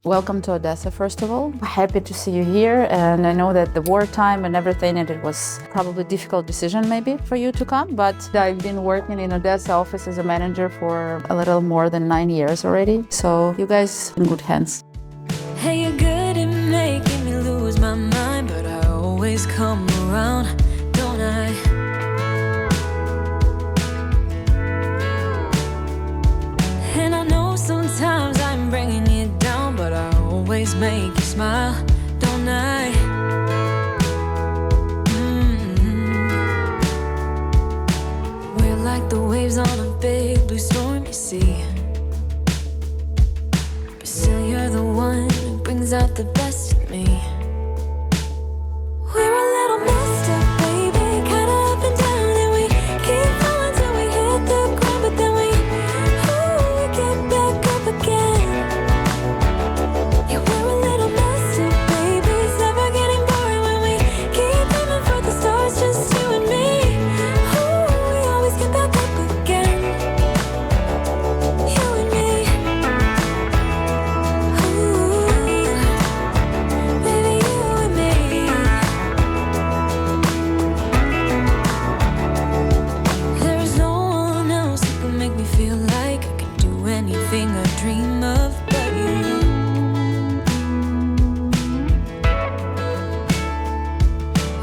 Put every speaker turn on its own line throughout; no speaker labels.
Welcome to Odessa, first of all. Happy to see you here, and I know that the wartime and everything, and it was probably a difficult decision maybe for you to come, but I've been working in Odessa office as a manager for a little more than 9 years already, so you guys in good hands.
Hey, you're good at making me lose my mind, but I always come around, don't I? And I know sometimes I'm bringing you down, but I always make you smile, don't I? We're like the waves on a big blue stormy sea, but still you're the one who brings out the best in me. We're a little messed up, baby, kinda up and down, and we keep falling till we hit the ground, but then we get back up again. Yeah, we're a little messed up, baby, it's never getting boring when we keep aiming for the stars, just you and me. We always get back up again, you and me. Baby, you and me. There's no one else who can make me feel like I can do anything I dream of but you.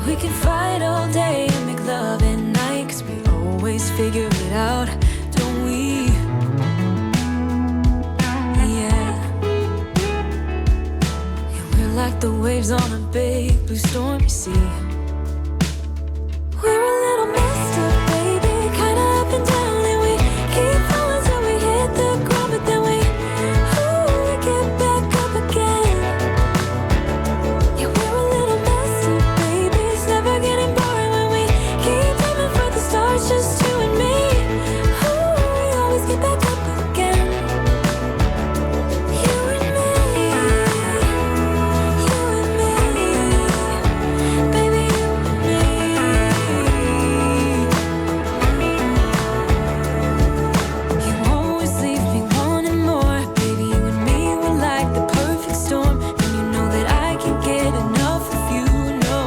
We can fight all day and make love at night, 'cause we always figure it out, don't we? Yeah. Yeah, we're like the waves on a big blue stormy sea. We're a little messed up, baby, kinda up and down, and we keep falling till we hit the ground, but then we get back up again. Yeah, we're a little messed up, baby, it's never getting boring when we keep aiming for the stars, just you and me. We always get back up again, you and me, you and me, baby, you and me. You always leave me wanting more, baby, you and me, we're like the perfect storm, and you know that I can't get enough of you, no.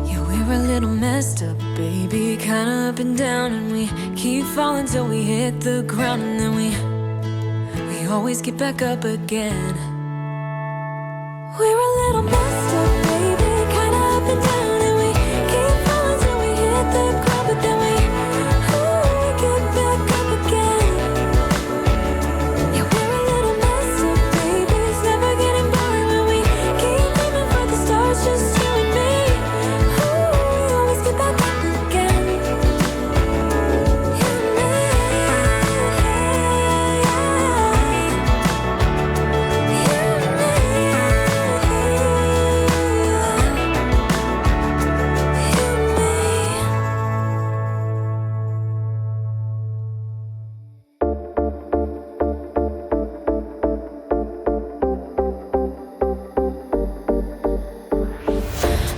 Yeah, we're a little messed up, baby, kinda up and down, and we keep falling till we hit the ground, and then we always get back up again. We're a little messed up, baby, kinda up and down, and we keep falling till we hit the ground, but then we get back up again. Yeah, we're a little messed up, baby, it's never getting boring when we keep aiming for the stars, just you and me. We always get back up again, you and me.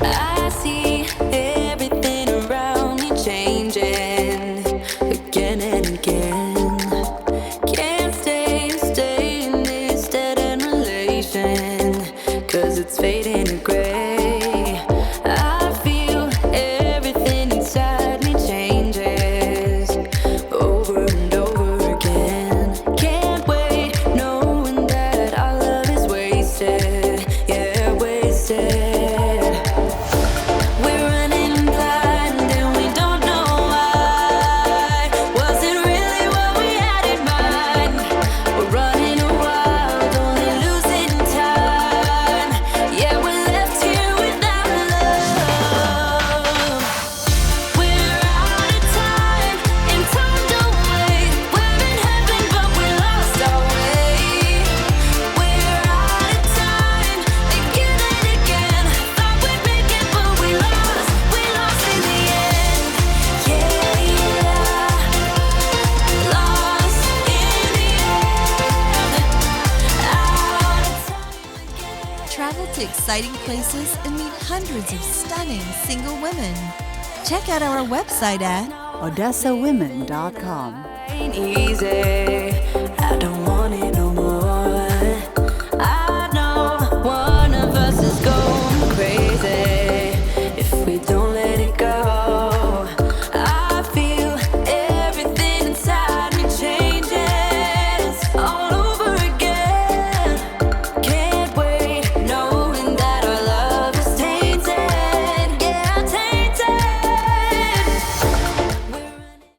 I see everything around me changing again and again. Can't stay in this dead-end relation, 'cause it's fading to gray. I feel everything inside me changes over and over again. Can't wait knowing that our love is wasted, yeah, wasted. We're running blind and we don't know why. Was it really what we had in mind? We're running wild, only losing time. Yeah, we're left here without love. We're out of time and time don't wait. We're in heaven but we lost our way. We're out of time again and again. Thought we'd make it but we lost in the end. Yeah, lost in the end. Out of time again.
Travel to exciting places and meet hundreds of stunning single women. Check out our website at
OdessaWomen.com.
Ain't easy. I don't